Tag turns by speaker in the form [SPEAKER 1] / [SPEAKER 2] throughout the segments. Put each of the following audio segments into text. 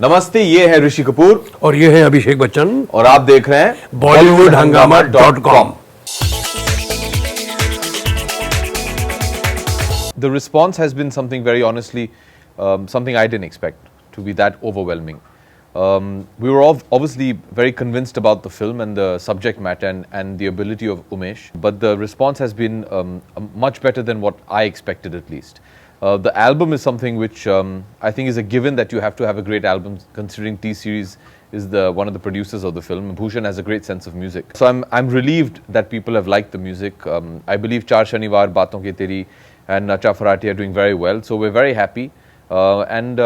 [SPEAKER 1] नमस्ते, ये है ऋषि कपूर
[SPEAKER 2] और ये है अभिषेक बच्चन
[SPEAKER 1] और आप देख रहे हैं
[SPEAKER 2] BollywoodHungama.com.
[SPEAKER 1] The response has been something very honestly, something I didn't expect to be that overwhelming. We were obviously very convinced about the film and the subject matter and the ability of Umesh, but the response has been much better than what I expected at least. The album is something which I think is a given that you have to have a great album, considering T-Series is one of the producers of the film. Bhushan has a great sense of music. So I'm relieved that people have liked the music. I believe Char Shaniwar, Baaton Ki Teri and Nacha Farati are doing very well. So we're very happy. And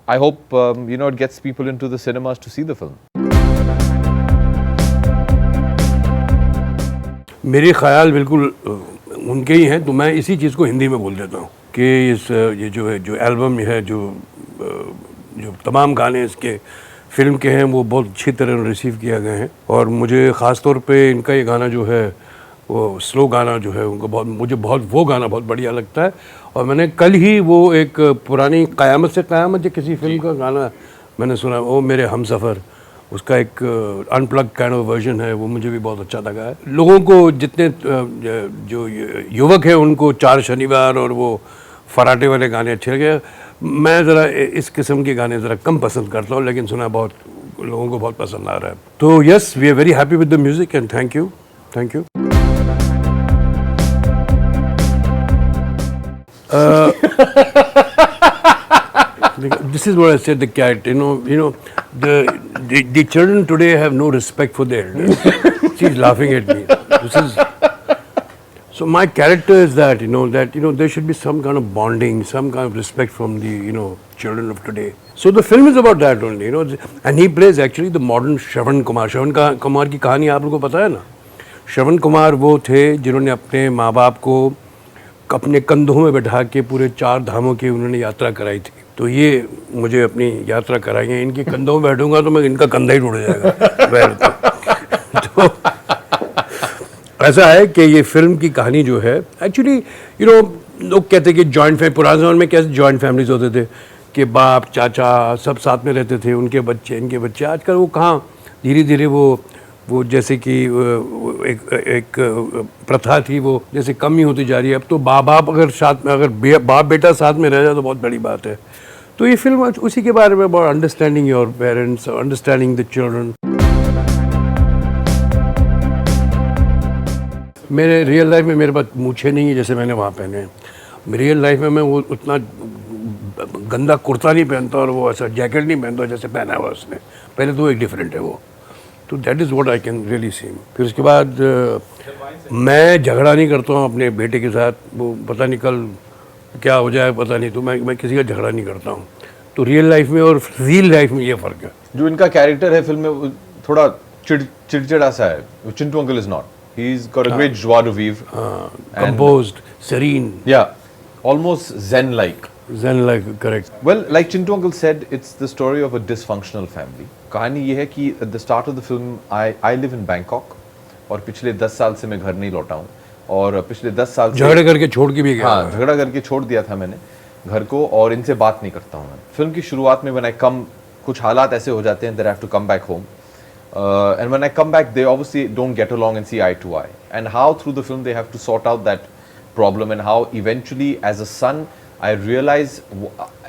[SPEAKER 1] I hope it gets people into the cinemas to see the film.
[SPEAKER 2] मेरे ख्याल बिल्कुल उनके ही हैं, तो मैं इसी चीज़ को हिंदी में बोल देता हूँ कि ये जो एल्बम है, जो तमाम गाने इसके फिल्म के हैं वो बहुत अच्छी तरह रिसीव किया गए हैं. और मुझे ख़ास तौर पे इनका ये गाना जो है वो स्लो गाना जो है मुझे वो गाना बहुत बढ़िया लगता है. और मैंने कल ही वो एक पुरानी क़यामत से क़यामत किसी फिल्म का गाना मैंने सुना, वो मेरे हमसफ़र, उसका एक अनप्लग काइंड ऑफ वर्जन है, वो मुझे भी बहुत अच्छा लगा है. लोगों को जितने जो युवक हैं उनको चार शनिवार और वो फराटे वाले गाने अच्छे लगे. मैं ज़रा इस किस्म के गाने ज़रा कम पसंद करता हूँ, लेकिन सुना बहुत लोगों को बहुत पसंद आ रहा है. तो yes, we are very happy with the music and thank you. This is what I said. The cat, the children today have no respect for their elders. She's laughing at me. So my character is that there should be some kind of bonding, some kind of respect from the children of today. So the film is about that only, and he plays actually the modern Shravan Kumar. Shravan Kumar की कहानी आप लोगों को पता है ना? श्रवण कुमार वो थे जिन्होंने अपने माँ बाप को अपने कंधों में बैठा के पूरे 4 धामों की उन्होंने यात्रा कराई थी. तो ये मुझे अपनी यात्रा कराई है. इनकी कंधों में बैठूंगा तो मैं इनका कंधा ही टूट जाएगा. तो ऐसा है कि ये फिल्म की कहानी जो है एक्चुअली लोग कहते हैं कि जॉइंट फैमिली, पुराने ज़माने में कैसे जॉइंट फैमिलीज होते थे कि बाप चाचा सब साथ में रहते थे, उनके बच्चे इनके बच्चे. आजकल वो कहाँ, धीरे धीरे वो जैसे कि एक प्रथा थी वो जैसे कम ही होती जा रही है. अब तो बाप अगर साथ में, अगर बाप बेटा साथ में रह जाए तो बहुत बड़ी बात है. तो ये फिल्म उसी के बारे में, about understanding your parents, understanding the children. मेरे रियल लाइफ में मेरे पास मूछें नहीं है जैसे मैंने वहाँ पहने हैं. रियल लाइफ में मैं वो उतना गंदा कुर्ता नहीं पहनता और वो ऐसा जैकेट नहीं पहनता जैसे पहना हुआ उसने. पहले तो एक डिफरेंट है वो. तो that is what I can really see. फिर उसके बाद मैं झगड़ा नहीं करता हूँ अपने बेटे के साथ. वो पता नहीं कल क्या हो जाए पता नहीं, तो मैं किसी का झगड़ा नहीं करता हूँ. तो रियल लाइफ में और रियल लाइफ में ये फ़र्क है.
[SPEAKER 1] जो इनका कैरेक्टर है फिल्म में थोड़ा चिड़चिड़ा सा है. Chintu uncle is not. He's got a great joie de vivre.
[SPEAKER 2] Composed, serene.
[SPEAKER 1] Yeah, almost zen-like.
[SPEAKER 2] Zen-like, correct.
[SPEAKER 1] Well, like Chintu uncle said, it's the story of a dysfunctional family. कहानी ये है कि at the start of the film, I live in Bangkok और पिछले 10 साल से मैं घर नहीं लौटा हूँ. और पिछले 10 साल से
[SPEAKER 2] झगड़ा करके छोड़ के भी गया.
[SPEAKER 1] हाँ, झगड़ा करके छोड़ दिया था मैंने घर को और इनसे बात नहीं करता हूँ. फिल्म की शुरुआत में when I come, कुछ हालात ऐसे हो जाते हैं that I have to come back home. And when I come back, they obviously don't get along and see eye to eye. And how through the film they have to sort out that problem, and how eventually, as a son, I realize,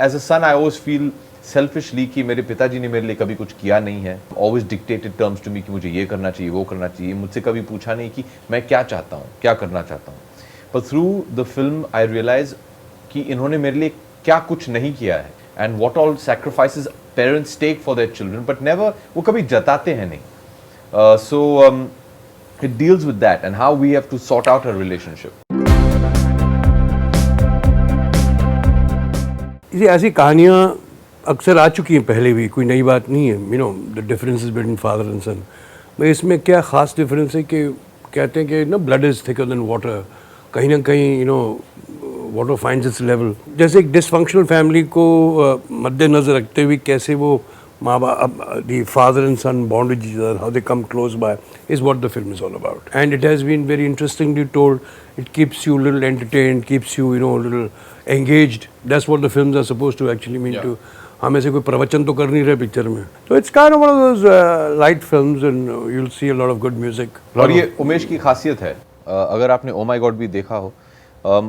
[SPEAKER 1] as a son, I always feel selfishly कि मेरे पिताजी ने मेरे लिए कभी कुछ किया नहीं है. Always dictated terms to me कि मुझे ये करना चाहिए, वो करना चाहिए. मुझसे कभी पूछा नहीं कि मैं क्या चाहता हूँ, क्या करना चाहता हूँ. But through the film, I realize कि इन्होंने मेरे लिए क्या कुछ नहीं किया है. And what all sacrifices parents take for their children, but never, वो कभी जताते हैं नहीं. So it deals with that and how we have to sort out our relationship.
[SPEAKER 2] इसी ऐसी कहानियाँ अक्सर आ चुकी हैं पहले भी, कोई नई बात नहीं है. The differences between father and son. मैं इसमें क्या ख़ास डिफरेंस है कि कहते हैं कि blood is thicker than water. कहीं ना कहीं वाटर फाइंड्स इट्स लेवल. जैसे एक डिसफंक्शनल फैमिली को मद्देनज़र रखते हुए कैसे वो माँ बाप, the father and son bond with each other, how they come close by, is what the film is all about. And it has been very interestingly told. It keeps you a little entertained, keeps you, a little engaged. That's what the films are supposed to actually mean to. हम ऐसे कोई प्रवचन तो कर नहीं रहे picture में. So it's kind of one of those light films and you'll see a lot of good music.
[SPEAKER 1] और ये उमेश की खासियत है. अगर आपने Oh My God भी देखा हो,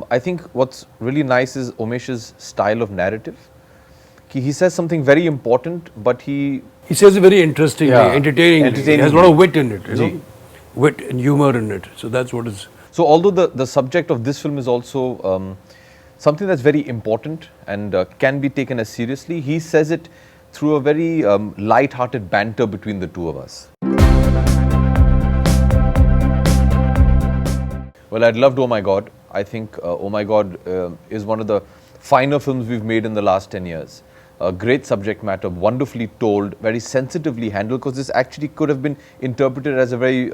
[SPEAKER 1] I think what's really nice is Umesh's style of narrative. He says something very important, but he
[SPEAKER 2] says it very interestingly, entertaining. It has a lot of wit in it, you know? Wit and humor in it. So that's what is.
[SPEAKER 1] So although the subject of this film is also something that's very important and can be taken as seriously, he says it through a very light-hearted banter between the two of us. Well, I'd loved Oh My God. I think Oh My God is one of the finer films we've made in the last 10 years. A great subject matter, wonderfully told, very sensitively handled, because this actually could have been interpreted as a very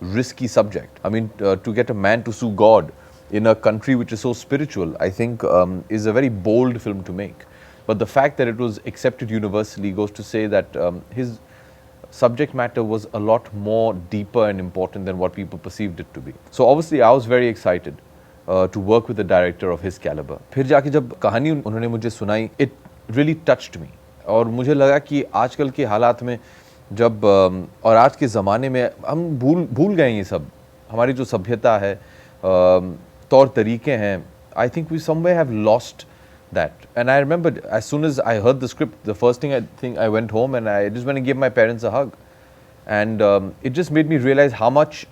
[SPEAKER 1] risky subject. I mean, to get a man to sue God in a country which is so spiritual, I think is a very bold film to make. But the fact that it was accepted universally goes to say that his subject matter was a lot more deeper and important than what people perceived it to be. So obviously I was very excited to work with a director of his caliber. फिर जाके जब कहानी उन्होंने मुझे सुनाई, it really touched me. और मुझे लगा कि आजकल के हालात में जब और आज के ज़माने में हम भूल गए ये सब. हमारी जो सभ्यता है, तौर तरीके हैं, I think we somewhere have lost that. And I remember as soon as I heard the script, the first thing I went home and I just went and gave my parents a hug. And it just made me realize how much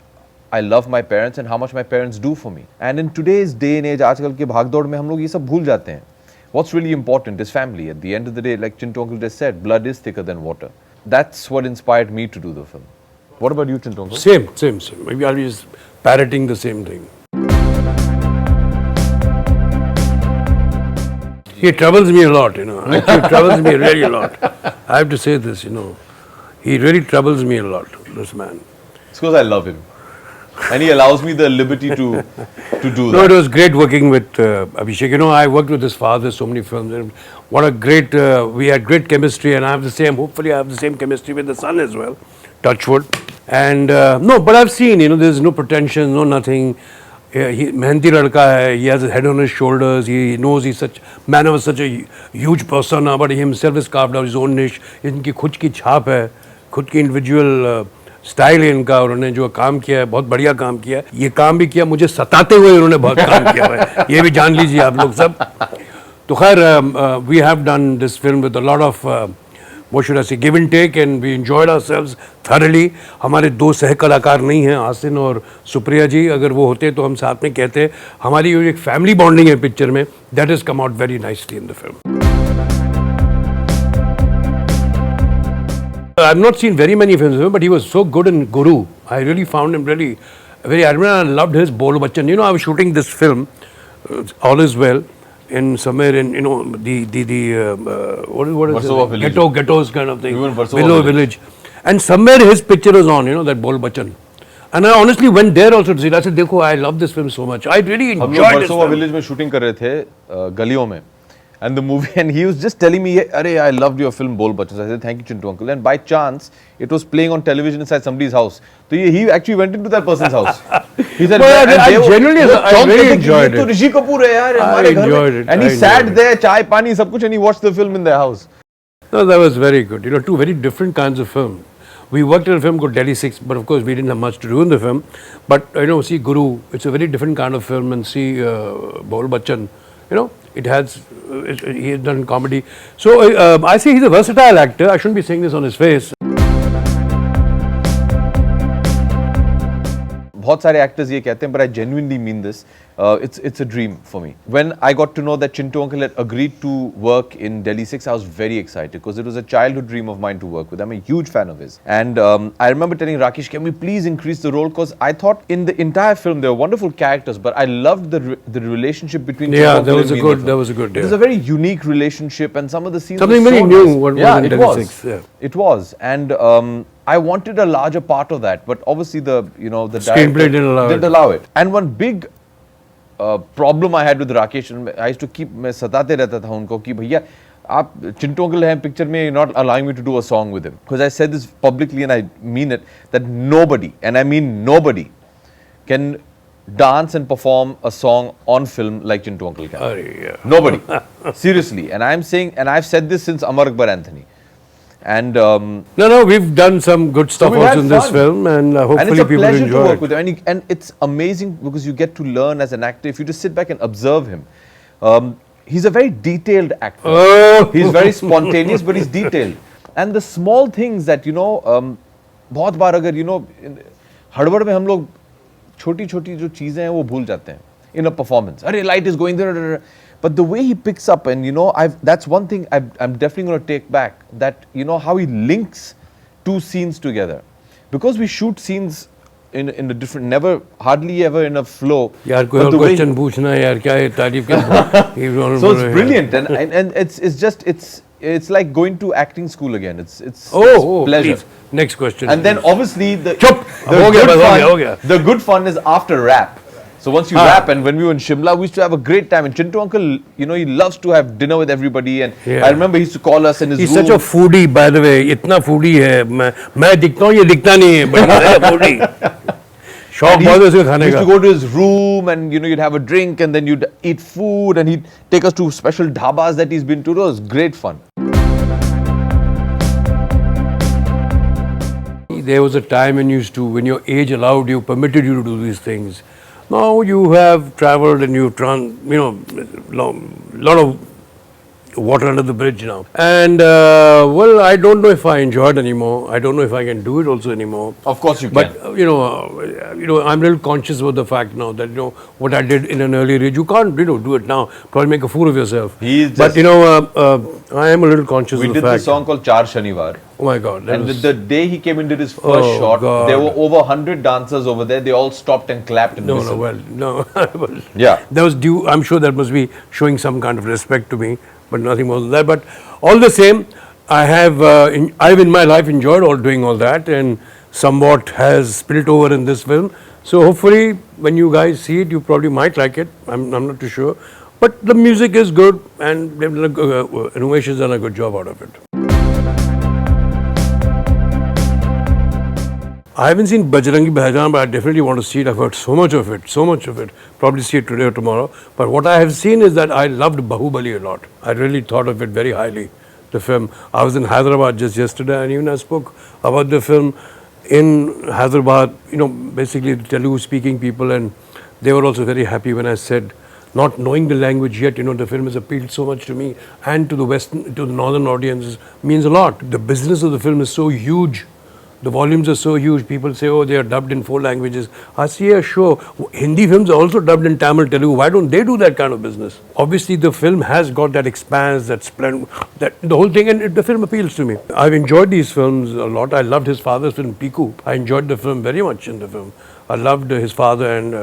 [SPEAKER 1] I love my parents and how much my parents do for me. And in today's day and age, आजकल के भागदौड़ में हम लोग ये सब भूल जाते हैं. What's really important is family. At the end of the day, like Chintu Uncle just said, blood is thicker than water. That's what inspired me to do the film. What about you, Chintu Uncle?
[SPEAKER 2] Same. Maybe I'll be just parroting the same thing. He troubles me a lot, you know. Actually, he troubles me really a lot. I have to say this, you know. He really troubles me a lot, this man.
[SPEAKER 1] It's because I love him. And he allows me the liberty to do that.
[SPEAKER 2] No, it was great working with Abhishek. You know, I worked with his father, so many films. And what a great, we had great chemistry, and hopefully I have the same chemistry with the son as well. Touchwood. And no, but I've seen, you know, there's no pretension, no nothing. Mehanti ladka hai, he has his head on his shoulders, he knows he's such man of such a huge persona, but he himself has carved out his own niche. इनकी खुद की छाप है, खुद की individual style है इनका, और उन्होंने जो काम किया है बहुत बढ़िया काम किया है. ये काम भी किया मुझे सताते हुए, उन्होंने बहुत काम किया है, ये भी जान लीजिए आप लोग सब. तो खैर we have done this film with a lot of what should I say, give and take, and we enjoyed ourselves thoroughly. हमारे दो सह कलाकार नहीं हैं, आसिन और सुप्रिया जी. अगर वो होते तो हम साथ में कहते. हमारी जो एक फैमिली बॉन्डिंग है पिक्चर में, that has come out very nicely in the film. I've not seen very many films of him, but he was so good in Guru. I really found him really very admirable. I loved his Bachchan. You know, I was shooting this film, All Is Well, in somewhere in, you know, what is it? Ghettos kind of thing. Below village. And somewhere his picture was on, you know, that Bachchan. And I honestly went there also to see it. I said, देखो, I love this film so much. I really enjoyed this film. हम लोग Versova village में shooting कर रहे थे गलियों में. And the movie, and he was just telling me, "Arey, I loved your film, Bachchan." I said, "Thank you, Chintu Uncle." And by chance, it was playing on television inside somebody's house. So he actually went into that person's house. He said, well, I really enjoyed it.
[SPEAKER 1] Rishi Kapoor hai yaar,
[SPEAKER 2] I enjoyed it.
[SPEAKER 1] And he sat there, chai, pani, sab kuch, and he watched the film in their house.
[SPEAKER 2] No, that was very good. You know, two very different kinds of film. We worked in a film called Delhi 6, but of course we didn't have much to do in the film. But, you know, see Guru, it's a very different kind of film, and see Bachchan, you know, he has done comedy. So I say he's a versatile actor. I shouldn't be saying this on his face.
[SPEAKER 1] बहुत सारे actors ये कहते हैं, but I genuinely mean this. It's a dream for me. When I got to know that Chintu Uncle had agreed to work in Delhi 6, I was very excited because it was a childhood dream of mine to work with. I'm a huge fan of his. And I remember telling Rakesh, can we please increase the role? Because I thought in the entire film there were wonderful characters, but I loved the relationship between Chintu Uncle and me.
[SPEAKER 2] That was a good.
[SPEAKER 1] It was a very unique relationship, and some of the scenes
[SPEAKER 2] something
[SPEAKER 1] were
[SPEAKER 2] very
[SPEAKER 1] so
[SPEAKER 2] new.
[SPEAKER 1] nice.
[SPEAKER 2] What was in Delhi 6? Yeah.
[SPEAKER 1] It was, and I wanted a larger part of that, but obviously the
[SPEAKER 2] screenplay didn't allow it.
[SPEAKER 1] And one big problem I had with Rakesh, and I used to keep मैं सताते रहता था उनको कि भैया आप Chintu uncle हैं picture में, you're not allowing me to do a song with him, because I said this publicly and I mean it, that nobody, and I mean nobody, can dance and perform a song on film like Chintu Uncle can.
[SPEAKER 2] Yeah.
[SPEAKER 1] Nobody. Seriously. And I'm saying, and I've said this since Amar Akbar Anthony. And
[SPEAKER 2] No, we've done some good stuff
[SPEAKER 1] we've had
[SPEAKER 2] also in this
[SPEAKER 1] fun.
[SPEAKER 2] film, and hopefully
[SPEAKER 1] and it's a
[SPEAKER 2] people
[SPEAKER 1] pleasure to
[SPEAKER 2] enjoy
[SPEAKER 1] work
[SPEAKER 2] it.
[SPEAKER 1] with him. And it's amazing because you get to learn as an actor. If you just sit back and observe him, he's a very detailed actor.
[SPEAKER 2] Oh.
[SPEAKER 1] He's very spontaneous, but he's detailed. And the small things that, बहुत बार अगर, हड़बड़ में हम लोग छोटी छोटी जो चीजें हैं वो भूल जाते हैं in a performance. अरे light is going there. But the way he picks up, and that's one thing I'm definitely going to take back, that how he links two scenes together, because we shoot scenes in a different, never, hardly ever in a flow.
[SPEAKER 2] यार कोई
[SPEAKER 1] But
[SPEAKER 2] और
[SPEAKER 1] the way
[SPEAKER 2] question पूछना है यार, क्या है तारीफ क्या?
[SPEAKER 1] so it's brilliant, and it's like going to acting school again. It's pleasure.
[SPEAKER 2] Please. Next question.
[SPEAKER 1] And then obviously the
[SPEAKER 2] हो गया, बस हो गया.
[SPEAKER 1] the good fun is after rap. So once you rap, and when we were in Shimla, we used to have a great time. And Chintu Uncle, he loves to have dinner with everybody. And I remember he used to call us in his
[SPEAKER 2] He's
[SPEAKER 1] room.
[SPEAKER 2] such a foodie, by the way. इतना foodie है. मैं दिखता हूँ, ये दिखता नहीं है. But he's a foodie. शौक बहुत है उसके खाने
[SPEAKER 1] He used
[SPEAKER 2] का.
[SPEAKER 1] to go to his room, and you'd have a drink, and then you'd eat food, and he'd take us to special dhabas that he's been to. It was great fun.
[SPEAKER 2] There was a time when your age allowed you, permitted you to do these things. Now you have traveled and you've lot of water under the bridge now. And well, I don't know if I enjoy it anymore. I don't know if I can do it also anymore.
[SPEAKER 1] Of course you can.
[SPEAKER 2] But I'm a little conscious about the fact now that what I did in an earlier age, you can't do it now. Probably make a fool of yourself. But I am a little conscious of the fact.
[SPEAKER 1] We did this song called Char Shanivar.
[SPEAKER 2] Oh my God!
[SPEAKER 1] And the day he came and did his first shot,
[SPEAKER 2] God.
[SPEAKER 1] there were over 100 dancers over there. They all stopped and clapped and whistled. Yeah.
[SPEAKER 2] That was due. I'm sure that must be showing some kind of respect to me, but nothing more than that. But all the same, I've in my life enjoyed doing all that, and somewhat has spilled over in this film. So hopefully, when you guys see it, you probably might like it. I'm not too sure, but the music is good, and Umesh has done a good job out of it. I haven't seen Bajrangi Bhaijaan, but I definitely want to see it. I've heard so much of it. Probably see it today or tomorrow. But what I have seen is that I loved Bahubali a lot. I really thought of it very highly, the film. I was in Hyderabad just yesterday, and even I spoke about the film in Hyderabad, basically the Telugu-speaking people, and they were also very happy when I said, not knowing the language yet, the film has appealed so much to me, and to the northern audiences means a lot. The business of the film is so huge. The volumes are so huge. People say, oh, they are dubbed in 4 languages. I say, yeah, sure. Hindi films are also dubbed in Tamil, Telugu. Why don't they do that kind of business? Obviously, the film has got that expanse, that splendor, the whole thing, and the film appeals to me. I've enjoyed these films a lot. I loved his father's film, Piku. I enjoyed the film very much in the film. I loved his father and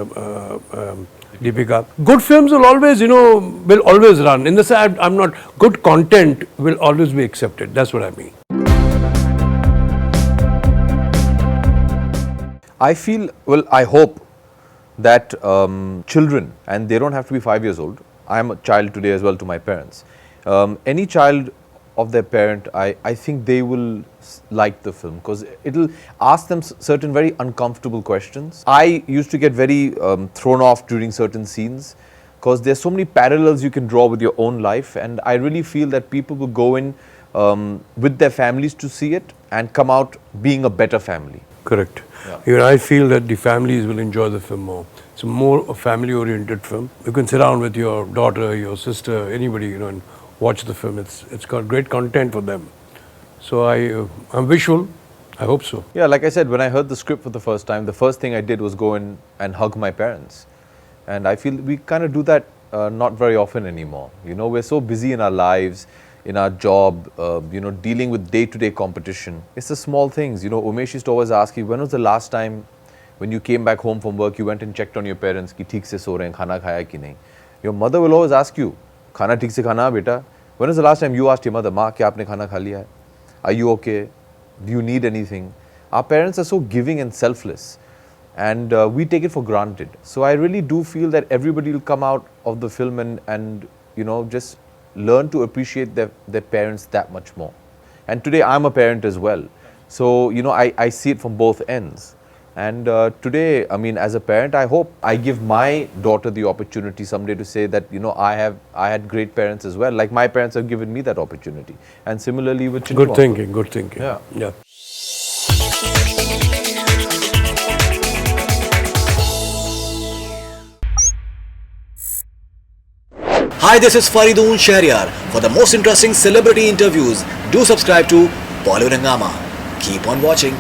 [SPEAKER 2] Deepika. Good films will always run. In the sense, I'm not, good content will always be accepted. That's what I mean.
[SPEAKER 1] I feel, I hope that children, and they don't have to be 5 years old. I am a child today as well to my parents. Any child of their parent, I think they will like the film because it'll ask them certain very uncomfortable questions. I used to get very thrown off during certain scenes because there's so many parallels you can draw with your own life, and I really feel that people will go in with their families to see it and come out being a better family.
[SPEAKER 2] Correct.
[SPEAKER 1] Yeah.
[SPEAKER 2] Even I feel that the families will enjoy the film more. It's a more family-oriented film. You can sit down with your daughter, your sister, anybody, and watch the film. It's got great content for them. So I'm visual. I hope so.
[SPEAKER 1] Yeah, like I said, when I heard the script for the first time, the first thing I did was go in and hug my parents. And I feel we kind of do that not very often anymore. We're so busy in our lives, in our job, dealing with day-to-day competition. It's the small things. Umesh used to always ask you, when was the last time when you came back home from work, you went and checked on your parents, ki theek se so rahe hain, khana khaya ki nahi. Your mother will always ask you, khana theek se khana beta? When was the last time you asked your mother, Ma, kya aapne khana kha liya hai? Are you okay? Do you need anything? Our parents are so giving and selfless, and we take it for granted. So I really do feel that everybody will come out of the film and just learn to appreciate their parents that much more. And today I'm a parent as well. So, I see it from both ends. And today, I mean, as a parent, I hope I give my daughter the opportunity someday to say that, you know, I had great parents as well. Like my parents have given me that opportunity. And similarly with Chintu.
[SPEAKER 2] Good thinking, good thinking.
[SPEAKER 1] Yeah.
[SPEAKER 2] Yeah.
[SPEAKER 3] Hi, this is Faridoon Shahryar. For the most interesting celebrity interviews, do subscribe to Bollywood Hungama. Keep on watching.